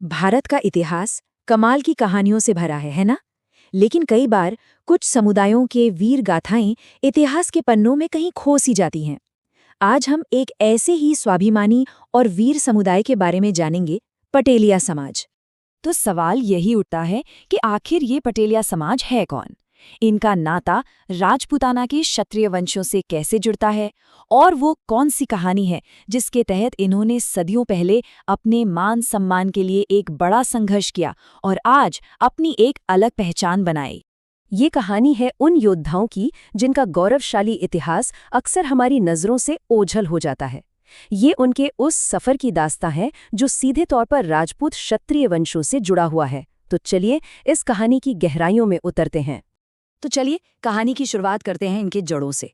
भारत का इतिहास कमाल की कहानियों से भरा है ना? लेकिन कई बार कुछ समुदायों के वीर गाथाएं इतिहास के पन्नों में कहीं खो सी जाती हैं। आज हम एक ऐसे ही स्वाभिमानी और वीर समुदाय के बारे में जानेंगे, पटेलिया समाज। तो सवाल यही उठता है कि आखिर ये पटेलिया समाज है कौन? इनका नाता राजपूताना के क्षत्रिय वंशों से कैसे जुड़ता है और वो कौन सी कहानी है जिसके तहत इन्होंने सदियों पहले अपने मान सम्मान के लिए एक बड़ा संघर्ष किया और आज अपनी एक अलग पहचान बनाई। ये कहानी है उन योद्धाओं की जिनका गौरवशाली इतिहास अक्सर हमारी नज़रों से ओझल हो जाता है। ये उनके उस सफ़र की दास्तां है जो सीधे तौर पर राजपूत क्षत्रिय वंशों से जुड़ा हुआ है। तो चलिए इस कहानी की गहराइयों में उतरते हैं। तो चलिए कहानी की शुरुआत करते हैं इनके जड़ों से।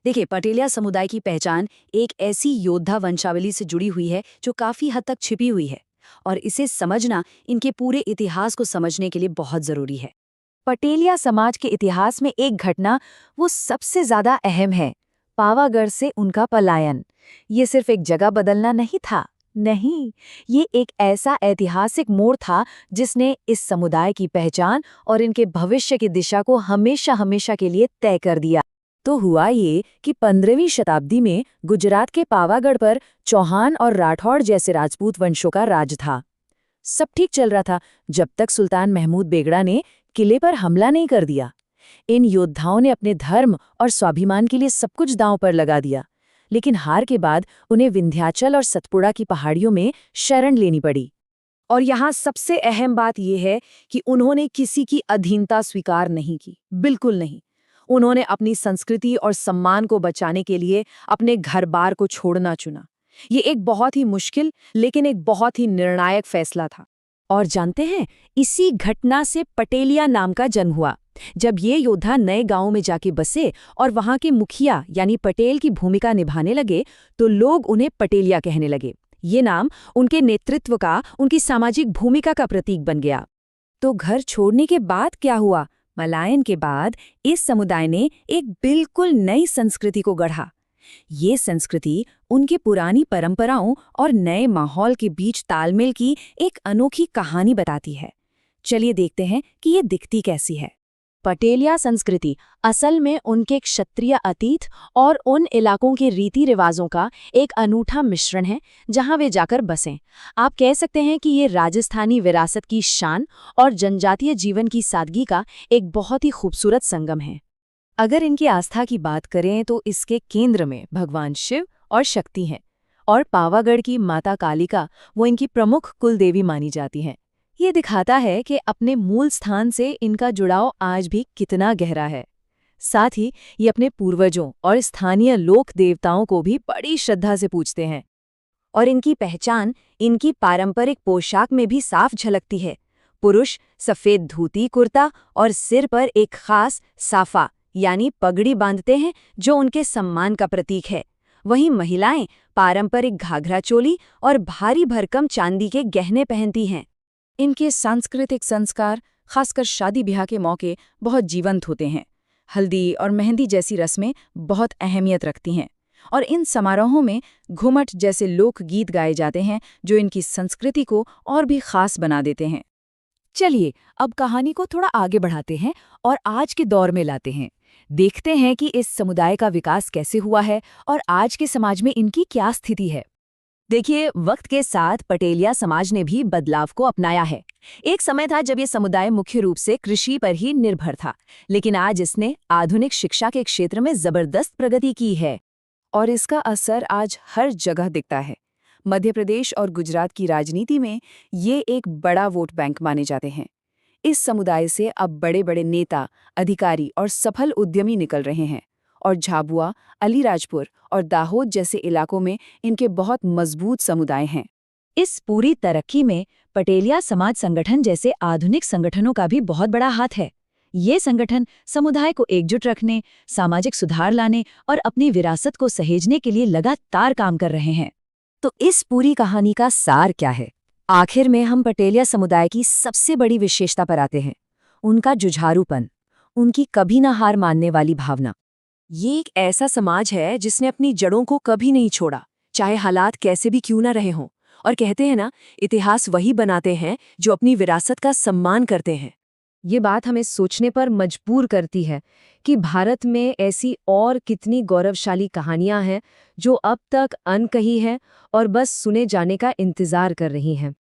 देखिए, पटेलिया समुदाय की पहचान एक ऐसी योद्धा वंशावली से जुड़ी हुई है जो काफ़ी हद तक छिपी हुई है, और इसे समझना इनके पूरे इतिहास को समझने के लिए बहुत ज़रूरी है। पटेलिया समाज के इतिहास में एक घटना वो सबसे ज़्यादा अहम है, पावागढ़ से उनका पलायन। ये सिर्फ एक जगह बदलना नहीं था, नहीं, ये एक ऐसा ऐतिहासिक मोड़ था जिसने इस समुदाय की पहचान और इनके भविष्य की दिशा को हमेशा हमेशा के लिए तय कर दिया। तो हुआ ये कि 15वीं शताब्दी में गुजरात के पावागढ़ पर चौहान और राठौड़ जैसे राजपूत वंशों का राज था। सब ठीक चल रहा था जब तक सुल्तान महमूद बेगड़ा ने किले पर हमला नहीं कर दिया। इन योद्धाओं ने अपने धर्म और स्वाभिमान के लिए सब कुछ दांव पर लगा दिया, लेकिन हार के बाद उन्हें विंध्याचल और सतपुड़ा की पहाड़ियों में शरण लेनी पड़ी। और यहाँ सबसे अहम बात यह है कि उन्होंने किसी की अधीनता स्वीकार नहीं की, बिल्कुल नहीं। उन्होंने अपनी संस्कृति और सम्मान को बचाने के लिए अपने घर-बार को छोड़ना चुना। ये एक बहुत ही मुश्किल लेकिन एक बहुत ही निर्णायक फैसला था। और जानते हैं, इसी घटना से पटेलिया नाम का जन्म हुआ। जब ये योद्धा नए गांवों में जाके बसे और वहां के मुखिया यानी पटेल की भूमिका निभाने लगे, तो लोग उन्हें पटेलिया कहने लगे। ये नाम उनके नेतृत्व का, उनकी सामाजिक भूमिका का प्रतीक बन गया। तो घर छोड़ने के बाद क्या हुआ? पलायन के बाद इस समुदाय ने एक बिल्कुल नई संस्कृति को गढ़ा। ये संस्कृति उनकी पुरानी परंपराओं और नए माहौल के बीच तालमेल की एक अनोखी कहानी बताती है। चलिए देखते हैं कि ये दिखती कैसी है। पटेलिया संस्कृति असल में उनके क्षत्रिय अतीत और उन इलाकों के रीति रिवाजों का एक अनूठा मिश्रण है जहां वे जाकर बसें। आप कह सकते हैं कि ये राजस्थानी विरासत की शान और जनजातीय जीवन की सादगी का एक बहुत ही खूबसूरत संगम है। अगर इनकी आस्था की बात करें तो इसके केंद्र में भगवान शिव और शक्ति हैं, और पावागढ़ की माता कालिका वो इनकी प्रमुख कुलदेवी मानी जाती हैं। ये दिखाता है कि अपने मूल स्थान से इनका जुड़ाव आज भी कितना गहरा है। साथ ही ये अपने पूर्वजों और स्थानीय लोक देवताओं को भी बड़ी श्रद्धा से पूजते हैं। और इनकी पहचान इनकी पारंपरिक पोशाक में भी साफ झलकती है। पुरुष सफ़ेद धोती कुर्ता और सिर पर एक खास साफा यानी पगड़ी बांधते हैं जो उनके सम्मान का प्रतीक है। वहीं महिलाएं पारंपरिक घाघरा चोली और भारी भरकम चांदी के गहने पहनती हैं। इनके सांस्कृतिक संस्कार खासकर शादी ब्याह के मौके बहुत जीवंत होते हैं। हल्दी और मेहंदी जैसी रस्में बहुत अहमियत रखती हैं, और इन समारोहों में घुमट जैसे लोकगीत गाए जाते हैं जो इनकी संस्कृति को और भी खास बना देते हैं। चलिए अब कहानी को थोड़ा आगे बढ़ाते हैं और आज के दौर में लाते हैं। देखते हैं कि इस समुदाय का विकास कैसे हुआ है और आज के समाज में इनकी क्या स्थिति है। देखिए, वक्त के साथ पटेलिया समाज ने भी बदलाव को अपनाया है। एक समय था जब ये समुदाय मुख्य रूप से कृषि पर ही निर्भर था, लेकिन आज इसने आधुनिक शिक्षा के क्षेत्र में जबरदस्त प्रगति की है, और इसका असर आज हर जगह दिखता है। मध्य प्रदेश और गुजरात की राजनीति में ये एक बड़ा वोट बैंक माने जाते हैं। इस समुदाय से अब बड़े बड़े नेता, अधिकारी और सफल उद्यमी निकल रहे हैं, और झाबुआ, अलीराजपुर और दाहोद जैसे इलाकों में इनके बहुत मजबूत समुदाय हैं। इस पूरी तरक्की में पटेलिया समाज संगठन जैसे आधुनिक संगठनों का भी बहुत बड़ा हाथ है। ये संगठन समुदाय को एकजुट रखने, सामाजिक सुधार लाने और अपनी विरासत को सहेजने के लिए लगातार काम कर रहे हैं। तो इस पूरी कहानी का सार क्या है? आखिर में हम पटेलिया समुदाय की सबसे बड़ी विशेषता पर आते हैं, उनका जुझारूपन, उनकी कभी ना हार मानने वाली भावना। ये एक ऐसा समाज है जिसने अपनी जड़ों को कभी नहीं छोड़ा, चाहे हालात कैसे भी क्यों ना रहे हों, और कहते हैं ना, इतिहास वही बनाते हैं जो अपनी विरासत का सम्मान करते हैं। ये बात हमें सोचने पर मजबूर करती है कि भारत में ऐसी और कितनी गौरवशाली कहानियां हैं जो अब तक अनकही हैं और बस सुने जाने का इंतजार कर रही हैं।